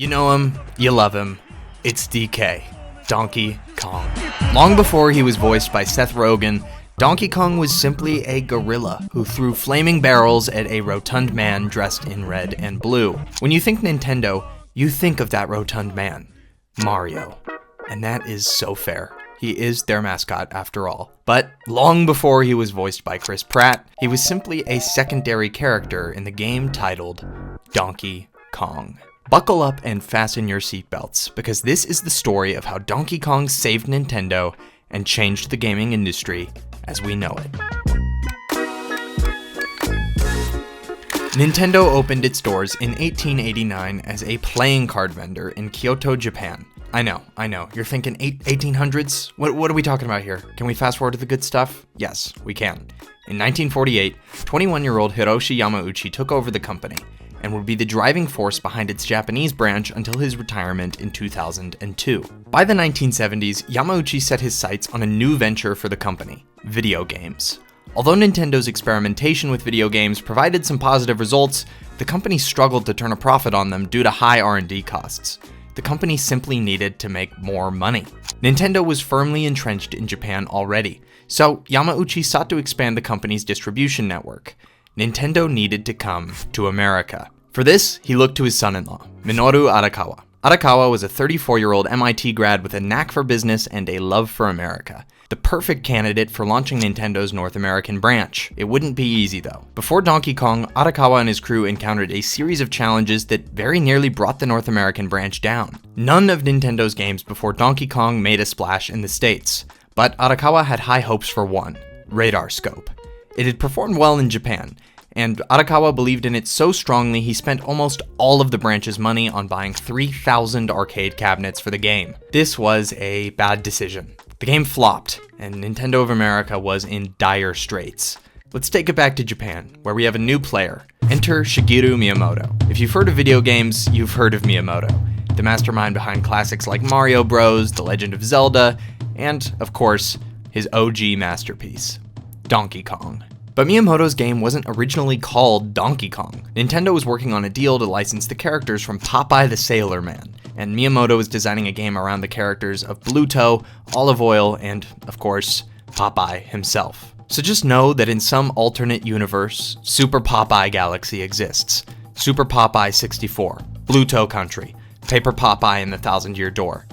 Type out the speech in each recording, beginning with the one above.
You know him, you love him. It's DK, Donkey Kong. Long before he was voiced by Seth Rogen, Donkey Kong was simply a gorilla who threw flaming barrels at a rotund man dressed in red and blue. When you think Nintendo, you think of that rotund man, Mario. And that is so fair. He is their mascot after all. But long before he was voiced by Chris Pratt, he was simply a secondary character in the game titled Donkey Kong. Buckle up and fasten your seatbelts, because this is the story of how Donkey Kong saved Nintendo and changed the gaming industry as we know it. Nintendo opened its doors in 1889 as a playing card vendor in Kyoto, Japan. I know, you're thinking 1800s? What are we talking about here? Can we fast forward to the good stuff? Yes, we can. In 1948, 21-year-old Hiroshi Yamauchi took over the company and would be the driving force behind its Japanese branch until his retirement in 2002. By the 1970s, Yamauchi set his sights on a new venture for the company: video games. Although Nintendo's experimentation with video games provided some positive results, the company struggled to turn a profit on them due to high R&D costs. The company simply needed to make more money. Nintendo was firmly entrenched in Japan already, so Yamauchi sought to expand the company's distribution network. Nintendo needed to come to America. For this, he looked to his son-in-law, Minoru Arakawa. Arakawa was a 34-year-old MIT grad with a knack for business and a love for America. The perfect candidate for launching Nintendo's North American branch. It wouldn't be easy though. Before Donkey Kong, Arakawa and his crew encountered a series of challenges that very nearly brought the North American branch down. None of Nintendo's games before Donkey Kong made a splash in the States, but Arakawa had high hopes for one: Radar Scope. It had performed well in Japan, and Arakawa believed in it so strongly he spent almost all of the branch's money on buying 3,000 arcade cabinets for the game. This was a bad decision. The game flopped, and Nintendo of America was in dire straits. Let's take it back to Japan, where we have a new player. Enter Shigeru Miyamoto. If you've heard of video games, you've heard of Miyamoto, the mastermind behind classics like Mario Bros., The Legend of Zelda, and, of course, his OG masterpiece, Donkey Kong. But Miyamoto's game wasn't originally called Donkey Kong. Nintendo was working on a deal to license the characters from Popeye the Sailor Man, and Miyamoto was designing a game around the characters of Bluto, Olive Oil, and, of course, Popeye himself. So just know that in some alternate universe, Super Popeye Galaxy exists. Super Popeye 64, Bluto Country, Paper Popeye and the Thousand-Year Door.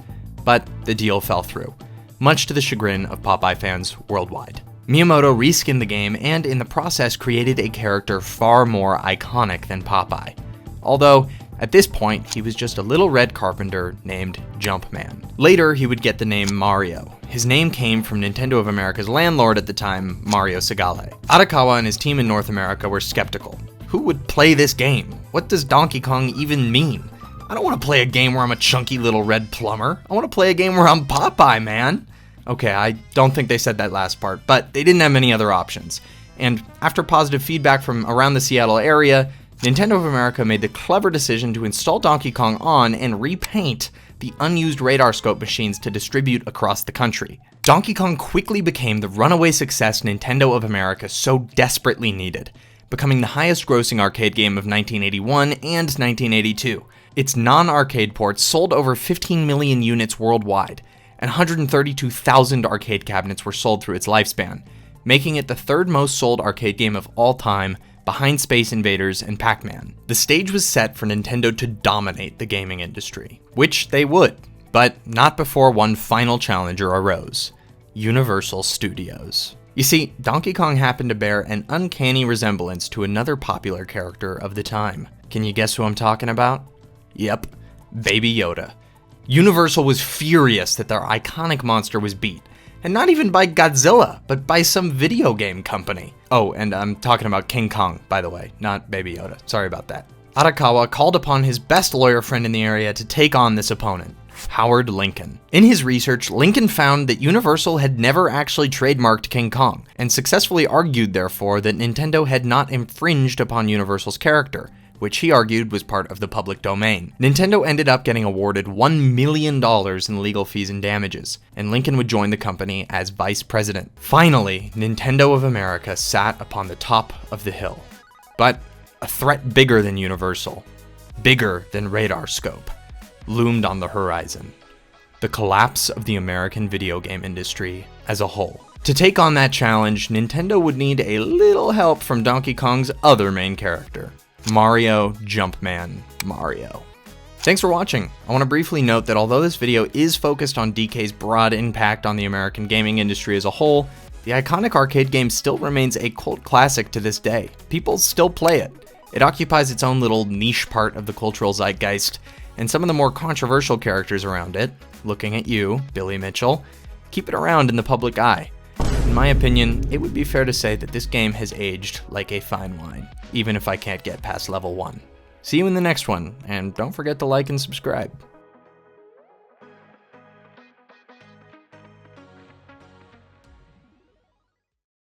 But the deal fell through, much to the chagrin of Popeye fans worldwide. Miyamoto reskinned the game and, in the process, created a character far more iconic than Popeye. Although, at this point, he was just a little red carpenter named Jumpman. Later, he would get the name Mario. His name came from Nintendo of America's landlord at the time, Mario Segale. Arakawa and his team in North America were skeptical. Who would play this game? What does Donkey Kong even mean? I don't want to play a game where I'm a chunky little red plumber. I want to play a game where I'm Popeye, man. Okay, I don't think they said that last part, but they didn't have many other options. And after positive feedback from around the Seattle area, Nintendo of America made the clever decision to install Donkey Kong on and repaint the unused Radar Scope machines to distribute across the country. Donkey Kong quickly became the runaway success Nintendo of America so desperately needed, becoming the highest-grossing arcade game of 1981 and 1982. Its non-arcade ports sold over 15 million units worldwide, and 132,000 arcade cabinets were sold through its lifespan, making it the third most sold arcade game of all time, behind Space Invaders and Pac-Man. The stage was set for Nintendo to dominate the gaming industry, which they would, but not before one final challenger arose: Universal Studios. You see, Donkey Kong happened to bear an uncanny resemblance to another popular character of the time. Can you guess who I'm talking about? Yep, Baby Yoda. Universal was furious that their iconic monster was beat, and not even by Godzilla, but by some video game company. Oh, and I'm talking about King Kong, by the way, not Baby Yoda. Sorry about that. Arakawa called upon his best lawyer friend in the area to take on this opponent, Howard Lincoln. In his research, Lincoln found that Universal had never actually trademarked King Kong, and successfully argued, therefore, that Nintendo had not infringed upon Universal's character, which he argued was part of the public domain. Nintendo ended up getting awarded $1 million in legal fees and damages, and Lincoln would join the company as vice president. Finally, Nintendo of America sat upon the top of the hill. But a threat bigger than Universal, bigger than Radar Scope, loomed on the horizon: the collapse of the American video game industry as a whole. To take on that challenge, Nintendo would need a little help from Donkey Kong's other main character, Mario Jumpman Mario. Thanks for watching. I want to briefly note that although this video is focused on DK's broad impact on the American gaming industry as a whole, the iconic arcade game still remains a cult classic to this day. People still play it. It occupies its own little niche part of the cultural zeitgeist, and some of the more controversial characters around it, looking at you, Billy Mitchell, keep it around in the public eye. In my opinion, it would be fair to say that this game has aged like a fine wine, even if I can't get past level 1. See you in the next one, and don't forget to like and subscribe.